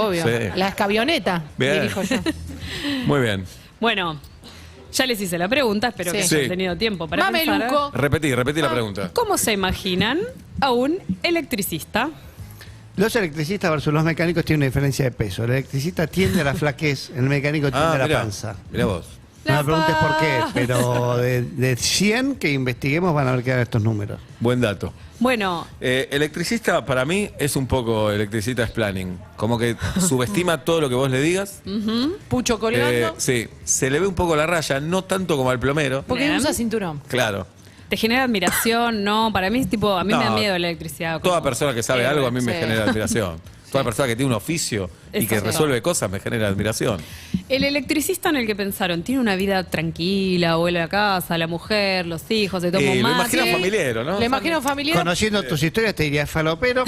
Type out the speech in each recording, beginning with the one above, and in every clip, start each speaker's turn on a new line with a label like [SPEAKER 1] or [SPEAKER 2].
[SPEAKER 1] obvio.
[SPEAKER 2] Sí.
[SPEAKER 1] La escabioneta,
[SPEAKER 2] Bien.
[SPEAKER 1] dirijo yo.
[SPEAKER 2] Muy bien.
[SPEAKER 3] Bueno, ya les hice la pregunta, espero que
[SPEAKER 1] Sí.
[SPEAKER 3] hayan
[SPEAKER 2] Sí.
[SPEAKER 3] tenido tiempo para pensar.
[SPEAKER 1] Mameluco.
[SPEAKER 2] Repetí la pregunta.
[SPEAKER 3] ¿Cómo se imaginan a un electricista?
[SPEAKER 4] Los electricistas versus los mecánicos tienen una diferencia de peso. El electricista tiende a la flaquez, el mecánico tiende a la
[SPEAKER 2] mirá,
[SPEAKER 4] panza.
[SPEAKER 2] mirá vos.
[SPEAKER 4] No me preguntes por qué,
[SPEAKER 3] paz.
[SPEAKER 4] pero de 100 que investiguemos van a ver que dan estos números.
[SPEAKER 2] Buen dato.
[SPEAKER 3] Bueno,
[SPEAKER 2] Electricista para mí es un poco electricista es planning. Como que subestima todo lo que vos le digas.
[SPEAKER 1] Pucho colgando.
[SPEAKER 2] Sí, se le ve un poco la raya, no tanto como al plomero.
[SPEAKER 1] Porque
[SPEAKER 3] Bien.
[SPEAKER 1] usa cinturón.
[SPEAKER 2] Claro.
[SPEAKER 3] ¿te genera admiración? No, para mí es tipo, a mí me da
[SPEAKER 2] No,
[SPEAKER 3] miedo la electricidad.
[SPEAKER 2] Toda
[SPEAKER 3] como
[SPEAKER 2] persona que sabe
[SPEAKER 3] héroe.
[SPEAKER 2] algo a mí me
[SPEAKER 1] sí.
[SPEAKER 2] genera admiración. Toda persona que tiene un oficio y que
[SPEAKER 3] Exacto.
[SPEAKER 2] resuelve cosas me genera admiración.
[SPEAKER 3] El electricista en el que pensaron, ¿tiene una vida tranquila, vuelve a casa, la mujer, los hijos, se toma un
[SPEAKER 2] Lo
[SPEAKER 3] mate?
[SPEAKER 2] imagino familiar, ¿no?
[SPEAKER 1] Le imagino familiar.
[SPEAKER 4] Conociendo tus historias te diría falopero,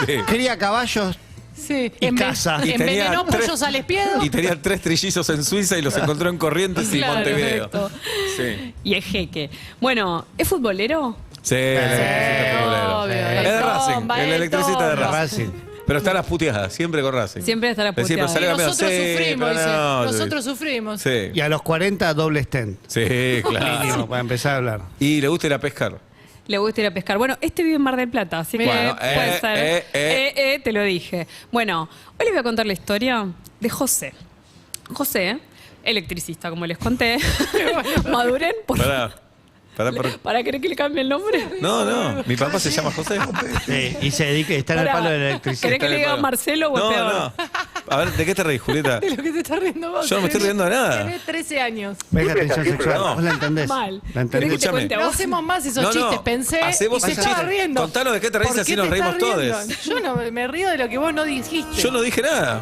[SPEAKER 2] Sí.
[SPEAKER 4] cría caballos
[SPEAKER 1] Sí.
[SPEAKER 4] y casa.
[SPEAKER 2] Y tenía
[SPEAKER 1] Envenenó
[SPEAKER 2] tres-
[SPEAKER 1] pollos al espiedo.
[SPEAKER 2] Y tenía 3 trillizos en Suiza y los encontró en Corrientes y
[SPEAKER 3] Claro,
[SPEAKER 2] Montevideo.
[SPEAKER 3] perfecto.
[SPEAKER 2] Sí.
[SPEAKER 3] Y es jeque. Bueno, ¿es futbolero?
[SPEAKER 2] Sí, el electricista futbolero.
[SPEAKER 1] obvio.
[SPEAKER 2] Es de Racing,
[SPEAKER 1] Tomba,
[SPEAKER 2] el
[SPEAKER 1] el
[SPEAKER 2] electricista de
[SPEAKER 1] tomba.
[SPEAKER 2] Racing.
[SPEAKER 4] Racing.
[SPEAKER 2] Pero está a las puteadas, siempre con Racing.
[SPEAKER 3] Siempre estará
[SPEAKER 2] Pero siempre
[SPEAKER 3] puteado.
[SPEAKER 2] sale campeón.
[SPEAKER 1] Nosotros
[SPEAKER 2] Sí,
[SPEAKER 1] sufrimos,
[SPEAKER 2] pero
[SPEAKER 1] dice.
[SPEAKER 2] no,
[SPEAKER 1] Nosotros sufrimos.
[SPEAKER 2] Sí,
[SPEAKER 4] Y a los 40 doble stent.
[SPEAKER 2] sí, claro.
[SPEAKER 4] Mínimo, para empezar a hablar.
[SPEAKER 2] Y le gusta ir a pescar.
[SPEAKER 3] Le gusta ir a pescar. Bueno, este vive en Mar del Plata, así que
[SPEAKER 2] Bueno,
[SPEAKER 3] puede ser. Te lo dije. Bueno, hoy les voy a contar la historia de José. José, electricista, como les conté. Maduren, por ¿Para querer que le cambie el nombre?
[SPEAKER 2] No, mi papá se llama José.
[SPEAKER 4] Sí, y se dedica a estar en el
[SPEAKER 3] Pará,
[SPEAKER 4] palo de la electricidad.
[SPEAKER 3] ¿querés que le diga Marcelo o es
[SPEAKER 2] No,
[SPEAKER 3] peor?
[SPEAKER 2] no. A ver, ¿de qué te reís, Julieta?
[SPEAKER 1] De lo que te estás riendo vos.
[SPEAKER 2] Yo no me estoy riendo de nada.
[SPEAKER 1] Tenés 13 años.
[SPEAKER 4] Ves la tensión sexual,
[SPEAKER 2] No.
[SPEAKER 4] vos la entendés.
[SPEAKER 3] Mal.
[SPEAKER 4] La entendés.
[SPEAKER 3] ¿Querés que te
[SPEAKER 2] Escúchame.
[SPEAKER 3] cuente a
[SPEAKER 1] No
[SPEAKER 3] vos?
[SPEAKER 1] hacemos más esos
[SPEAKER 2] No, no.
[SPEAKER 1] chistes, pensé.
[SPEAKER 2] Hacé vos
[SPEAKER 1] y se
[SPEAKER 2] el
[SPEAKER 1] estaba
[SPEAKER 2] chiste.
[SPEAKER 1] riendo.
[SPEAKER 2] Contanos de qué te reís,
[SPEAKER 1] ¿Por
[SPEAKER 2] así
[SPEAKER 1] qué
[SPEAKER 2] nos
[SPEAKER 1] te
[SPEAKER 2] reímos
[SPEAKER 1] estás riendo?
[SPEAKER 2] todos.
[SPEAKER 1] Yo no me río de lo que vos no dijiste.
[SPEAKER 2] Yo no dije nada.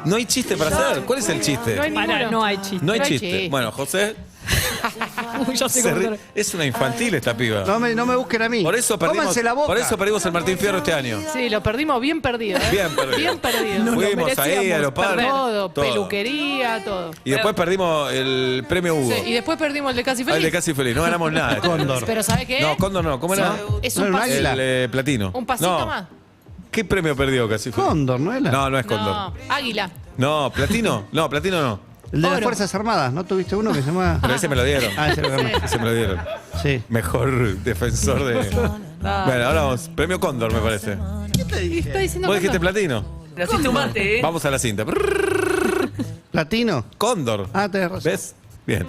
[SPEAKER 2] No hay chiste para hacer. ¿Cuál es el chiste?
[SPEAKER 1] No hay
[SPEAKER 3] Pará,
[SPEAKER 1] ninguno.
[SPEAKER 3] no hay chiste.
[SPEAKER 2] No hay
[SPEAKER 1] no hay
[SPEAKER 2] chiste.
[SPEAKER 1] chiste.
[SPEAKER 2] Bueno, José
[SPEAKER 3] Uy, yo sé
[SPEAKER 2] se
[SPEAKER 3] cómo
[SPEAKER 2] ríe. Es una infantil esta piba.
[SPEAKER 4] No me busquen a mí.
[SPEAKER 2] Por eso
[SPEAKER 4] Cómanse la boca.
[SPEAKER 2] perdimos el Martín Fierro este año.
[SPEAKER 1] Sí, lo perdimos bien perdido. ¿eh?
[SPEAKER 2] Bien perdido.
[SPEAKER 1] Bien perdido.
[SPEAKER 2] Fuimos ahí a los padres.
[SPEAKER 1] Todo, peluquería, todo.
[SPEAKER 2] Y después perdimos el premio Hugo.
[SPEAKER 1] Sí, y después perdimos el de Casi
[SPEAKER 2] Ah, el
[SPEAKER 1] Feliz.
[SPEAKER 2] de Casi Feliz. No ganamos nada.
[SPEAKER 4] Cóndor.
[SPEAKER 1] Pero ¿sabe qué?
[SPEAKER 2] No, Cóndor no. ¿Cómo era?
[SPEAKER 1] Es
[SPEAKER 4] No,
[SPEAKER 1] un
[SPEAKER 4] el
[SPEAKER 1] pasito.
[SPEAKER 4] águila.
[SPEAKER 2] El platino.
[SPEAKER 1] Un pasito
[SPEAKER 2] No.
[SPEAKER 1] más.
[SPEAKER 2] ¿Qué premio perdió Casi Feliz?
[SPEAKER 4] Cóndor, ¿no era?
[SPEAKER 2] No, no es Cóndor.
[SPEAKER 1] No, águila.
[SPEAKER 2] No, platino. No, platino no.
[SPEAKER 4] El de las
[SPEAKER 1] Oro.
[SPEAKER 4] Fuerzas Armadas, ¿no tuviste uno que se llama?
[SPEAKER 2] Pero ese me lo dieron.
[SPEAKER 4] Ah, ese lo ganaste.
[SPEAKER 2] Ese me lo dieron.
[SPEAKER 4] Sí.
[SPEAKER 2] Mejor defensor de. Bueno, ahora vamos. Premio Cóndor, me parece.
[SPEAKER 1] Está diciendo
[SPEAKER 2] ¿Vos
[SPEAKER 1] que
[SPEAKER 2] dijiste
[SPEAKER 1] no.
[SPEAKER 2] platino?
[SPEAKER 5] La hiciste un mate, ¿eh?
[SPEAKER 2] Vamos a la cinta.
[SPEAKER 4] ¿Platino?
[SPEAKER 2] Cóndor.
[SPEAKER 4] Ah, tenés razón.
[SPEAKER 2] ¿Ves? Bien.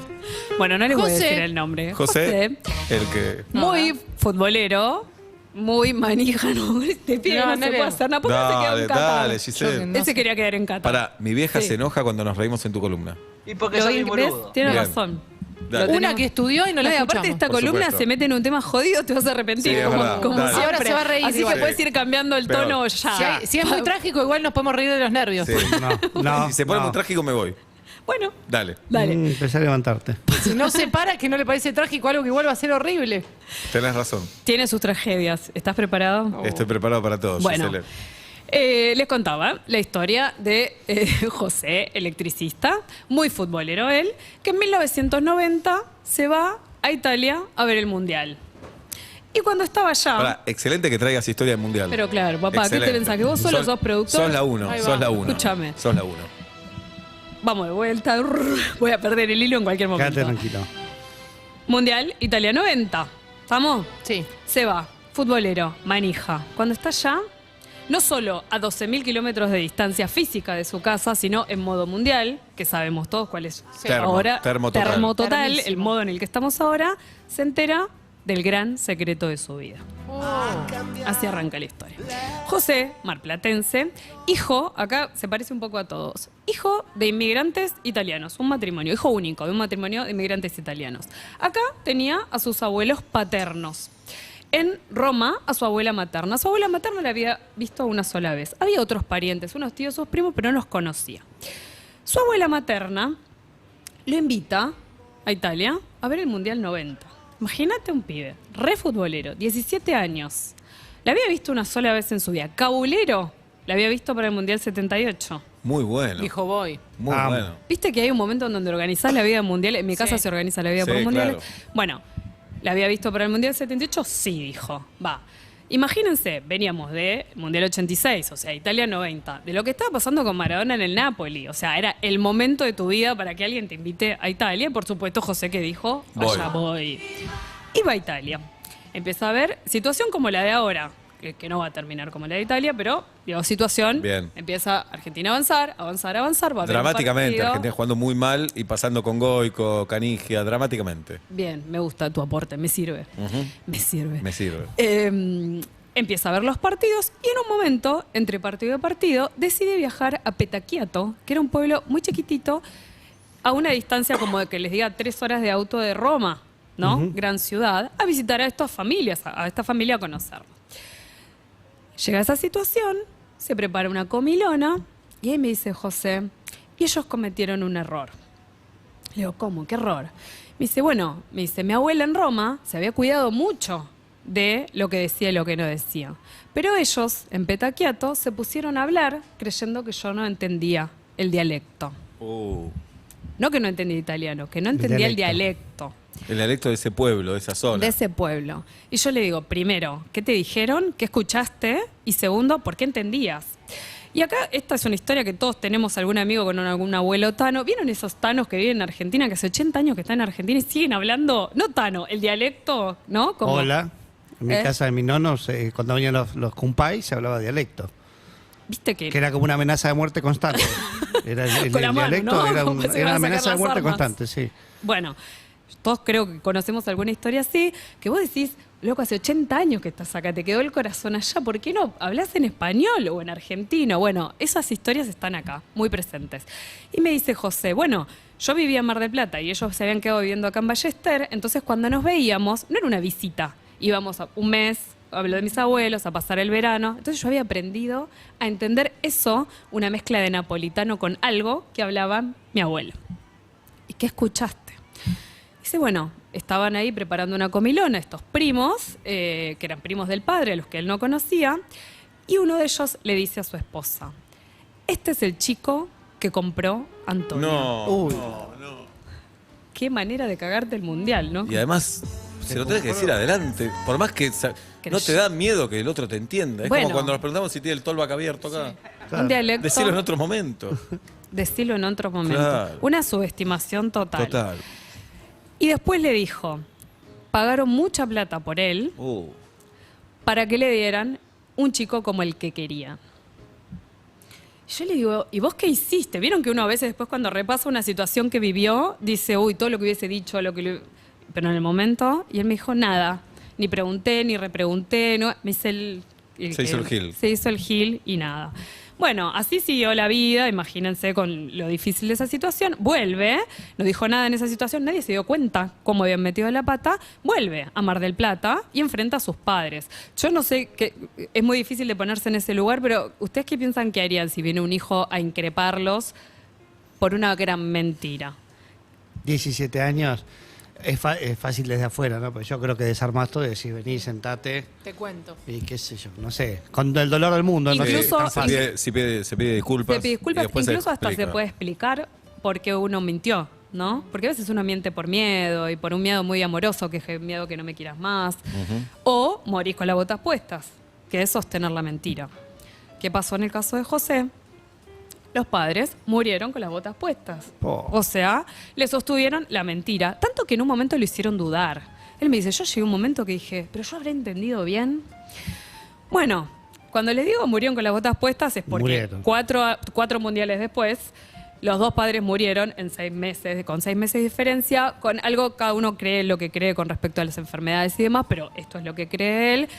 [SPEAKER 3] Bueno, no les voy a
[SPEAKER 1] José.
[SPEAKER 3] decir el nombre.
[SPEAKER 2] José, el que.
[SPEAKER 3] Muy futbolero, muy manija, ¿no? Este pibe
[SPEAKER 1] No,
[SPEAKER 3] no,
[SPEAKER 1] no
[SPEAKER 3] se
[SPEAKER 1] le-
[SPEAKER 3] puede hacer nada. ¿Por qué no se queda
[SPEAKER 2] Dale,
[SPEAKER 3] en Qatar?
[SPEAKER 2] dale, Giselle.
[SPEAKER 1] No
[SPEAKER 3] Ese
[SPEAKER 1] sé.
[SPEAKER 3] quería quedar en Qatar.
[SPEAKER 2] Para, mi vieja
[SPEAKER 3] Sí.
[SPEAKER 2] se enoja cuando nos reímos en tu columna.
[SPEAKER 5] Y porque
[SPEAKER 3] Lo
[SPEAKER 5] soy
[SPEAKER 3] vi,
[SPEAKER 5] un
[SPEAKER 3] ¿ves?
[SPEAKER 5] boludo.
[SPEAKER 3] Tiene
[SPEAKER 2] Bien.
[SPEAKER 3] razón.
[SPEAKER 2] Dale.
[SPEAKER 3] Lo
[SPEAKER 1] Una
[SPEAKER 3] tenemos.
[SPEAKER 1] que estudió y no la
[SPEAKER 3] No, y
[SPEAKER 1] escuchamos.
[SPEAKER 3] aparte esta
[SPEAKER 2] Por
[SPEAKER 3] columna
[SPEAKER 2] supuesto.
[SPEAKER 3] se mete en un tema jodido, te vas a arrepentir.
[SPEAKER 2] Sí, es
[SPEAKER 3] como
[SPEAKER 2] verdad.
[SPEAKER 3] como
[SPEAKER 2] Dale.
[SPEAKER 3] siempre.
[SPEAKER 1] Ahora se va a reír
[SPEAKER 3] Así
[SPEAKER 1] igual.
[SPEAKER 3] que puedes ir cambiando el
[SPEAKER 2] Peor.
[SPEAKER 3] tono ya.
[SPEAKER 1] Si es muy trágico, igual nos podemos reír de los nervios.
[SPEAKER 2] Sí.
[SPEAKER 4] No,
[SPEAKER 2] Si se pone
[SPEAKER 4] no.
[SPEAKER 2] muy trágico, me voy.
[SPEAKER 3] Bueno,
[SPEAKER 2] Dale.
[SPEAKER 3] dale.
[SPEAKER 4] Empecé a levantarte.
[SPEAKER 1] Si no se para, que no le parece trágico algo que igual va a ser horrible.
[SPEAKER 2] Tenés razón.
[SPEAKER 3] Tiene sus tragedias. ¿Estás preparado?
[SPEAKER 2] Estoy preparado para todo,
[SPEAKER 3] Bueno.
[SPEAKER 2] Giselle.
[SPEAKER 3] Les contaba la historia de José, electricista, muy futbolero él, que en 1990 se va a Italia a ver el Mundial. Y cuando estaba allá...
[SPEAKER 2] Ahora, excelente que traigas historia del mundial.
[SPEAKER 3] Pero claro, papá, ¿qué te
[SPEAKER 2] Excelente.
[SPEAKER 3] pensás? ¿Que vos solo sos productor?
[SPEAKER 2] Sos la uno,
[SPEAKER 1] Ahí va.
[SPEAKER 2] sos la uno.
[SPEAKER 3] Escúchame.
[SPEAKER 2] Sos la uno.
[SPEAKER 3] Vamos de vuelta. Voy a perder el hilo en cualquier momento.
[SPEAKER 4] Quédate tranquilo.
[SPEAKER 3] Mundial Italia 90. ¿Estamos?
[SPEAKER 1] Sí.
[SPEAKER 3] Se va, futbolero, manija. Cuando está allá, no solo a 12.000 kilómetros de distancia física de su casa, sino en modo mundial, que sabemos todos cuál es ahora,
[SPEAKER 2] termo total.
[SPEAKER 3] el
[SPEAKER 1] Termísimo.
[SPEAKER 3] modo en el que estamos ahora, se entera del gran secreto de su vida. Así arranca la historia. José, marplatense, hijo, acá se parece un poco a todos, hijo de inmigrantes italianos, un matrimonio, hijo único de un matrimonio de inmigrantes italianos. Acá tenía a sus abuelos paternos. En Roma, a su abuela materna. Su abuela materna la había visto una sola vez. Había otros parientes, unos tíos, sus primos, pero no los conocía. Su abuela materna lo invita a Italia a ver el Mundial 90. Imagínate un pibe, re futbolero, 17 años. La había visto una sola vez en su vida. Cabulero, la había visto para el Mundial 78.
[SPEAKER 2] Muy bueno.
[SPEAKER 1] Dijo, voy.
[SPEAKER 2] Muy bueno.
[SPEAKER 3] ¿Viste que hay un momento en donde organizás la vida mundial? En mi casa
[SPEAKER 1] Sí.
[SPEAKER 3] se organiza la vida
[SPEAKER 2] Sí,
[SPEAKER 3] por mundiales.
[SPEAKER 2] claro.
[SPEAKER 3] Bueno, ¿la había visto para el Mundial 78? Sí, dijo. Va. Imagínense, veníamos de Mundial 86, o sea, Italia 90, de lo que estaba pasando con Maradona en el Napoli. O sea, era el momento de tu vida para que alguien te invite a Italia. Y por supuesto, José que dijo, vaya, voy. Iba a Italia. Empieza a ver situación como la de ahora, que no va a terminar como la de Italia, pero, digo, situación.
[SPEAKER 2] Bien.
[SPEAKER 3] Empieza Argentina a avanzar, va a haber un
[SPEAKER 2] Dramáticamente,
[SPEAKER 3] partido.
[SPEAKER 2] Argentina jugando muy mal y pasando con Goico, Canigia, dramáticamente.
[SPEAKER 3] Bien, me gusta tu aporte, me sirve. Me sirve.
[SPEAKER 2] Me sirve.
[SPEAKER 3] Empieza a ver los partidos y en un momento, entre partido y partido, decide viajar a Petacchiato, que era un pueblo muy chiquitito, a una distancia como de que les diga 3 horas de auto de Roma, ¿no? Gran ciudad, a visitar a estas familias, a esta familia a conocerlo. Llega a esa situación, se prepara una comilona y ahí me dice José, y ellos cometieron un error. Le digo, ¿cómo? ¿Qué error? Me dice, bueno, mi abuela en Roma se había cuidado mucho de lo que decía y lo que no decía. Pero ellos, en Petacchiato, se pusieron a hablar creyendo que yo no entendía el dialecto. No que no entendía italiano, que no entendía el dialecto.
[SPEAKER 2] El dialecto de ese pueblo, de esa zona.
[SPEAKER 3] De ese pueblo. Y yo le digo, primero, ¿qué te dijeron? ¿Qué escuchaste? Y segundo, ¿por qué entendías? Y acá esta es una historia que todos tenemos algún amigo con algún abuelo tano. ¿Vieron esos tanos que viven en Argentina, que hace 80 años que están en Argentina y siguen hablando, no tano, el dialecto, ¿no? Como,
[SPEAKER 4] Hola. En mi casa de mi nono, cuando venían los cumpay, se hablaba dialecto.
[SPEAKER 3] ¿Viste que?
[SPEAKER 4] Que era como una amenaza de muerte constante. Era el
[SPEAKER 3] Con la mano,
[SPEAKER 4] dialecto
[SPEAKER 3] ¿no?
[SPEAKER 4] era,
[SPEAKER 3] Como se
[SPEAKER 4] era
[SPEAKER 3] van a
[SPEAKER 4] una amenaza
[SPEAKER 3] sacar
[SPEAKER 4] de muerte
[SPEAKER 3] las armas.
[SPEAKER 4] constante, sí.
[SPEAKER 3] Bueno, todos creo que conocemos alguna historia así, que vos decís, loco, hace 80 años que estás acá, te quedó el corazón allá, ¿por qué no hablas en español o en argentino? Bueno, esas historias están acá, muy presentes. Y me dice José, bueno, yo vivía en Mar del Plata y ellos se habían quedado viviendo acá en Ballester, entonces cuando nos veíamos, no era una visita, íbamos a un mes, hablo de mis abuelos, a pasar el verano, entonces yo había aprendido a entender eso, una mezcla de napolitano con algo que hablaba mi abuelo. ¿Y qué escuchaste? Dice, bueno, estaban ahí preparando una comilona, estos primos, que eran primos del padre, a los que él no conocía, y uno de ellos le dice a su esposa, este es el chico que compró Antonio.
[SPEAKER 2] No,
[SPEAKER 4] Uy.
[SPEAKER 2] no.
[SPEAKER 3] Qué manera de cagarte el mundial, ¿no?
[SPEAKER 2] Y además, se lo tenés que decir adelante. Por más que no te da miedo que el otro te entienda. Es
[SPEAKER 3] Bueno.
[SPEAKER 2] como cuando nos preguntamos si tiene el tollback abierto acá.
[SPEAKER 3] Un dialecto.
[SPEAKER 2] Decirlo en otro momento.
[SPEAKER 3] Decirlo en otro momento.
[SPEAKER 2] Claro.
[SPEAKER 3] Una subestimación total.
[SPEAKER 2] Total.
[SPEAKER 3] Y después le dijo, pagaron mucha plata por él para que le dieran un chico como el que quería. Yo le digo, ¿y vos qué hiciste? ¿Vieron que uno a veces después cuando repasa una situación que vivió, dice, uy, todo lo que hubiese dicho, pero en el momento, y él me dijo, nada, ni pregunté, ni repregunté, no, me hice
[SPEAKER 2] Se hizo el gil.
[SPEAKER 3] Se hizo el gil y nada. Bueno, así siguió la vida, imagínense con lo difícil de esa situación. Vuelve, no dijo nada en esa situación, nadie se dio cuenta cómo habían metido la pata. Vuelve a Mar del Plata y enfrenta a sus padres. Yo no sé, es muy difícil de ponerse en ese lugar, pero ¿ustedes qué piensan que harían si viene un hijo a increparlos por una gran mentira?
[SPEAKER 4] 17 años. Es fácil desde afuera, ¿no? Pues yo creo que desarmás todo y decís, vení, sentate
[SPEAKER 1] Te cuento.
[SPEAKER 4] y qué sé yo, no sé, con el dolor del mundo. ¿no?
[SPEAKER 3] Incluso-
[SPEAKER 4] Tan fácil.
[SPEAKER 2] Se pide disculpas.
[SPEAKER 3] Se pide
[SPEAKER 2] y
[SPEAKER 3] disculpas,
[SPEAKER 2] después
[SPEAKER 3] incluso hasta
[SPEAKER 2] explica.
[SPEAKER 3] se puede explicar por qué uno mintió, ¿no? Porque a veces uno miente por miedo y por un miedo muy amoroso, que es miedo que no me quieras más. O morís con las botas puestas, que es sostener la mentira. ¿Qué pasó en el caso de José? Los padres murieron con las botas puestas.
[SPEAKER 4] Oh.
[SPEAKER 3] O sea, le sostuvieron la mentira, tanto que en un momento lo hicieron dudar. Él me dice, yo llegué a un momento que dije, ¿pero yo habré entendido bien? Bueno, cuando les digo murieron con las botas puestas es porque
[SPEAKER 4] Murieron.
[SPEAKER 3] cuatro mundiales después, los dos padres murieron en 6 meses, con 6 meses de diferencia, con algo, cada uno cree lo que cree con respecto a las enfermedades y demás, pero esto es lo que cree él.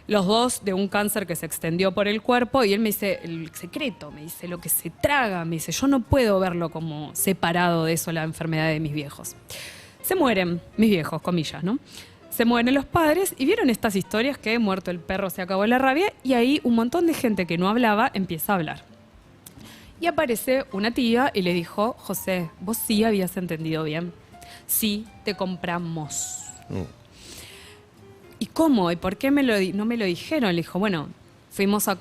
[SPEAKER 3] Los dos de un cáncer que se extendió por el cuerpo y él me dice, el secreto, me dice, lo que se traga, me dice, yo no puedo verlo como separado de eso la enfermedad de mis viejos. Se mueren, mis viejos, comillas, ¿no? Se mueren los padres y vieron estas historias que muerto el perro se acabó la rabia y ahí un montón de gente que no hablaba empieza a hablar. Y aparece una tía y le dijo, José, vos sí habías entendido bien. Sí, te compramos. ¿Y cómo? ¿Y por qué no me lo dijeron? Le dijo, bueno, fuimos a...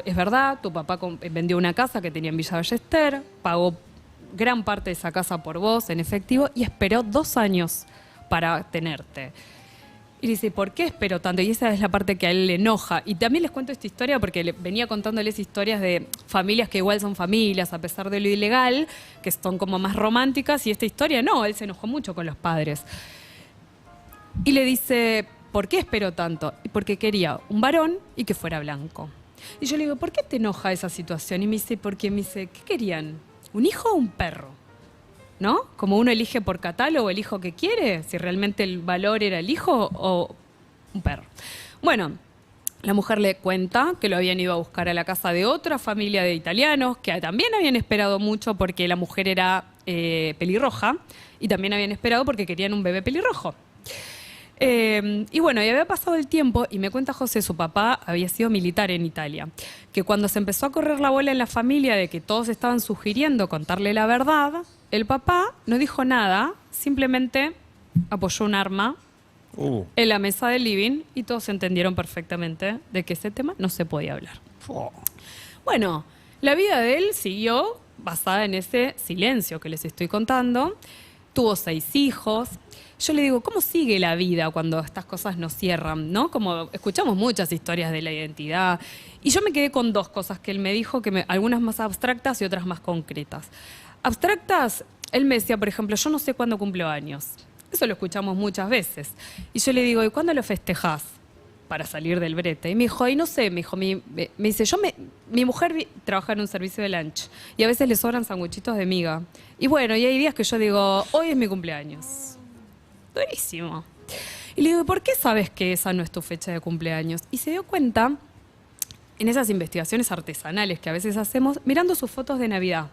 [SPEAKER 3] Es verdad, tu papá vendió una casa que tenía en Villa Ballester, pagó gran parte de esa casa por vos en efectivo y esperó 2 años para tenerte. Y dice, ¿por qué espero tanto? Y esa es la parte que a él le enoja. Y también les cuento esta historia porque venía contándoles historias de familias que igual son familias, a pesar de lo ilegal, que son como más románticas, y esta historia no, él se enojó mucho con los padres. Y le dice, ¿por qué espero tanto? Y porque quería un varón y que fuera blanco. Y yo le digo, ¿por qué te enoja esa situación? Y me dice, porque me dice, ¿qué querían? ¿Un hijo o un perro? ¿No? Como uno elige por catálogo el hijo que quiere, si realmente el valor era el hijo o un perro. Bueno, la mujer le cuenta que lo habían ido a buscar a la casa de otra familia de italianos, que también habían esperado mucho porque la mujer era pelirroja, y también habían esperado porque querían un bebé pelirrojo. Y bueno, y había pasado el tiempo y me cuenta José, su papá había sido militar en Italia, que cuando se empezó a correr la bola en la familia de que todos estaban sugiriendo contarle la verdad, el papá no dijo nada, simplemente apoyó un arma en la mesa del living y todos entendieron perfectamente de que ese tema no se podía hablar. Bueno, la vida de él siguió basada en ese silencio que les estoy contando. Tuvo 6 hijos. Yo le digo, ¿cómo sigue la vida cuando estas cosas no cierran? ¿No? Como escuchamos muchas historias de la identidad. Y yo me quedé con 2 cosas que él me dijo, algunas más abstractas y otras más concretas. Abstractas, él me decía, por ejemplo, yo no sé cuándo cumplo años. Eso lo escuchamos muchas veces. Y yo le digo, ¿y cuándo lo festejás? Para salir del brete. Y me dijo, y no sé, me dijo, me dice, mi mujer trabaja en un servicio de lunch y a veces le sobran sanguchitos de miga. Y bueno, y hay días que yo digo, hoy es mi cumpleaños. Durísimo. Y le digo, ¿por qué sabes que esa no es tu fecha de cumpleaños? Y se dio cuenta, en esas investigaciones artesanales que a veces hacemos, mirando sus fotos de Navidad.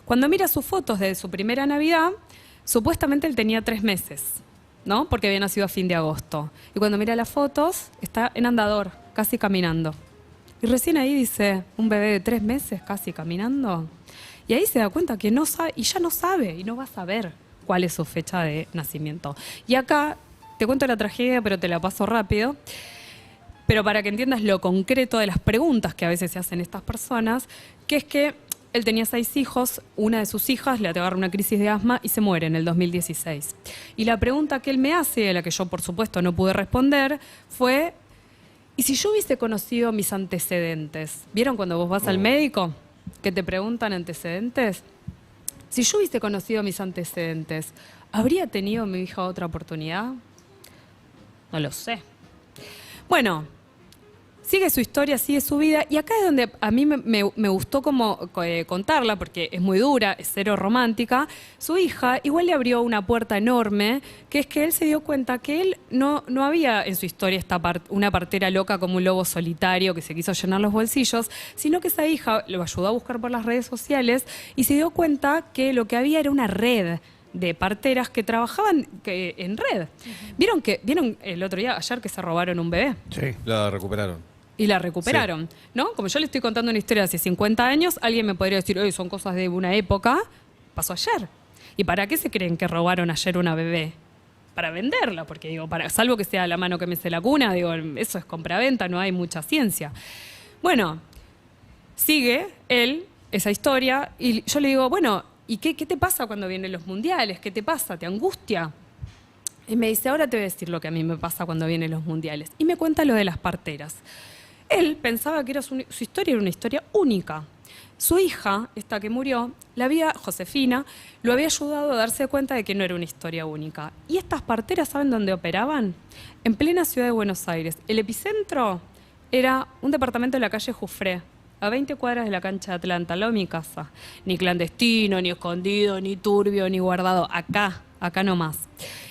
[SPEAKER 3] Cuando mira sus fotos de su primera Navidad, supuestamente él tenía 3 meses, ¿no? Porque había nacido a fin de agosto. Y cuando mira las fotos, está en andador, casi caminando. Y recién ahí dice, un bebé de 3 meses casi caminando. Y ahí se da cuenta que no sabe, y ya no sabe, y no va a saber cuál es su fecha de nacimiento. Y acá te cuento la tragedia, pero te la paso rápido. Pero para que entiendas lo concreto de las preguntas que a veces se hacen estas personas, que es que él tenía 6 hijos, una de sus hijas le agarra una crisis de asma y se muere en el 2016. Y la pregunta que él me hace, a la que yo por supuesto no pude responder, fue, ¿y si yo hubiese conocido mis antecedentes? ¿Vieron cuando vos vas al médico que te preguntan antecedentes? Si yo hubiese conocido mis antecedentes, ¿habría tenido mi hija otra oportunidad? No lo sé. Bueno, sigue su historia, sigue su vida, y acá es donde a mí me gustó como contarla, porque es muy dura, es cero romántica. Su hija igual le abrió una puerta enorme, que es que él se dio cuenta que él no había en su historia una partera loca como un lobo solitario que se quiso llenar los bolsillos, sino que esa hija lo ayudó a buscar por las redes sociales y se dio cuenta que lo que había era una red de parteras que trabajaban en red. ¿Vieron el otro día, ayer, que se robaron un bebé?
[SPEAKER 4] Sí.
[SPEAKER 2] La recuperaron.
[SPEAKER 3] Y la recuperaron, sí. ¿No? Como yo le estoy contando una historia de hace 50 años, alguien me podría decir, son cosas de una época, pasó ayer. ¿Y para qué se creen que robaron ayer una bebé? Para venderla, porque digo, salvo que sea la mano que mece la cuna, digo, eso es compraventa, no hay mucha ciencia. Bueno, sigue él esa historia y yo le digo, bueno, ¿y qué te pasa cuando vienen los mundiales? ¿Qué te pasa? ¿Te angustia? Y me dice, ahora te voy a decir lo que a mí me pasa cuando vienen los mundiales. Y me cuenta lo de las parteras. Él pensaba que su historia era una historia única. Su hija, esta que murió, Josefina, lo había ayudado a darse cuenta de que no era una historia única. Y estas parteras, ¿saben dónde operaban? En plena ciudad de Buenos Aires. El epicentro era un departamento de la calle Jufré, a 20 cuadras de la cancha de Atlanta, al lado de mi casa. Ni clandestino, ni escondido, ni turbio, ni guardado. Acá nomás.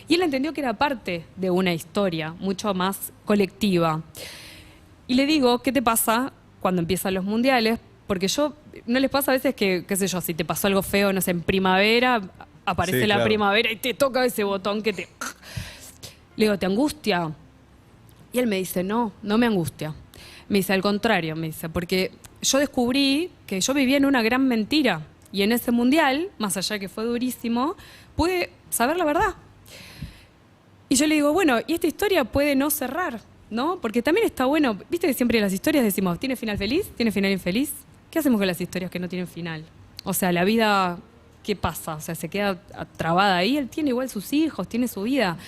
[SPEAKER 3] Y él entendió que era parte de una historia mucho más colectiva. Y le digo, ¿qué te pasa cuando empiezan los mundiales? Porque ¿no les pasa a veces que, qué sé yo, si te pasó algo feo, no sé, en primavera, aparece la primavera y te toca ese botón que te... Le digo, ¿te angustia? Y él me dice, no me angustia. Me dice, al contrario, me dice, porque yo descubrí que yo vivía en una gran mentira. Y en ese mundial, más allá de que fue durísimo, pude saber la verdad. Y yo le digo, bueno, y esta historia puede no cerrar, ¿no? Porque también está bueno, viste que siempre en las historias decimos, ¿tiene final feliz? ¿Tiene final infeliz? ¿Qué hacemos con las historias que no tienen final? O sea, la vida, ¿qué pasa? O sea, se queda trabada ahí, él tiene igual sus hijos, tiene su vida.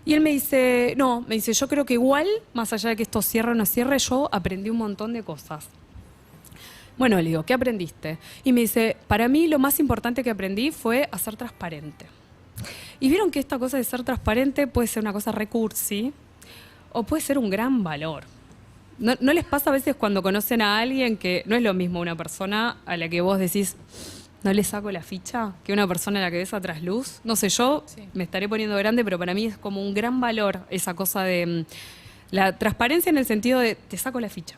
[SPEAKER 3] Y él me dice, no, me dice, yo creo que igual, más allá de que esto cierre o no cierre, yo aprendí un montón de cosas. Bueno, le digo, ¿qué aprendiste? Y me dice, para mí lo más importante que aprendí fue a ser transparente. Y vieron que esta cosa de ser transparente puede ser una cosa recursi o puede ser un gran valor. ¿No les pasa a veces cuando conocen a alguien que no es lo mismo una persona a la que vos decís, no le saco la ficha, que una persona a la que ves a trasluz? No sé, yo me estaré poniendo grande, pero para mí es como un gran valor esa cosa de la transparencia en el sentido de te saco la ficha.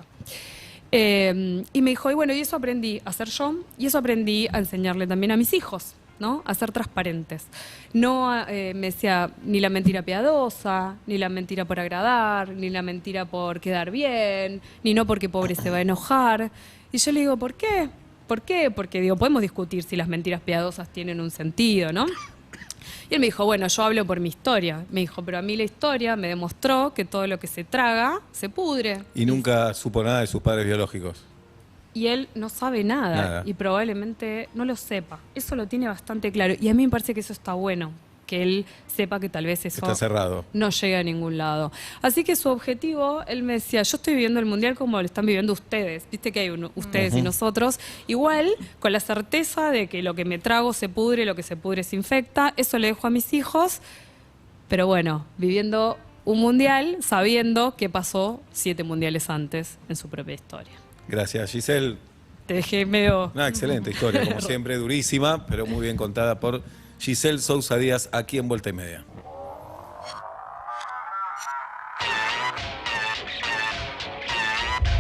[SPEAKER 3] Y me dijo, y bueno, y eso aprendí a hacer yo, y eso aprendí a enseñarle también a mis hijos, ¿no? A ser transparentes. No, me decía, ni la mentira piadosa, ni la mentira por agradar, ni la mentira por quedar bien, ni no porque pobre se va a enojar. Y yo le digo, ¿por qué? ¿Por qué? Porque digo, podemos discutir si las mentiras piadosas tienen un sentido, ¿no? Y él me dijo, bueno, yo hablo por mi historia. Me dijo, pero a mí la historia me demostró que todo lo que se traga se pudre.
[SPEAKER 5] Y nunca supo nada de sus padres biológicos.
[SPEAKER 3] Y él no sabe nada y probablemente no lo sepa. Eso lo tiene bastante claro. Y a mí me parece que eso está bueno, que él sepa que tal vez eso
[SPEAKER 5] Está cerrado.
[SPEAKER 3] no llega a ningún lado. Así que su objetivo, él me decía, yo estoy viviendo el Mundial como lo están viviendo ustedes. Viste que hay ustedes y nosotros. Igual, con la certeza de que lo que me trago se pudre, lo que se pudre se infecta. Eso le dejo a mis hijos. Pero bueno, viviendo un Mundial, sabiendo que pasó 7 mundiales antes en su propia historia.
[SPEAKER 5] Gracias, Giselle.
[SPEAKER 3] Te dejé medio...
[SPEAKER 5] Una excelente historia, como siempre, durísima, pero muy bien contada por Giselle Sousa Díaz, aquí en Vuelta y Media.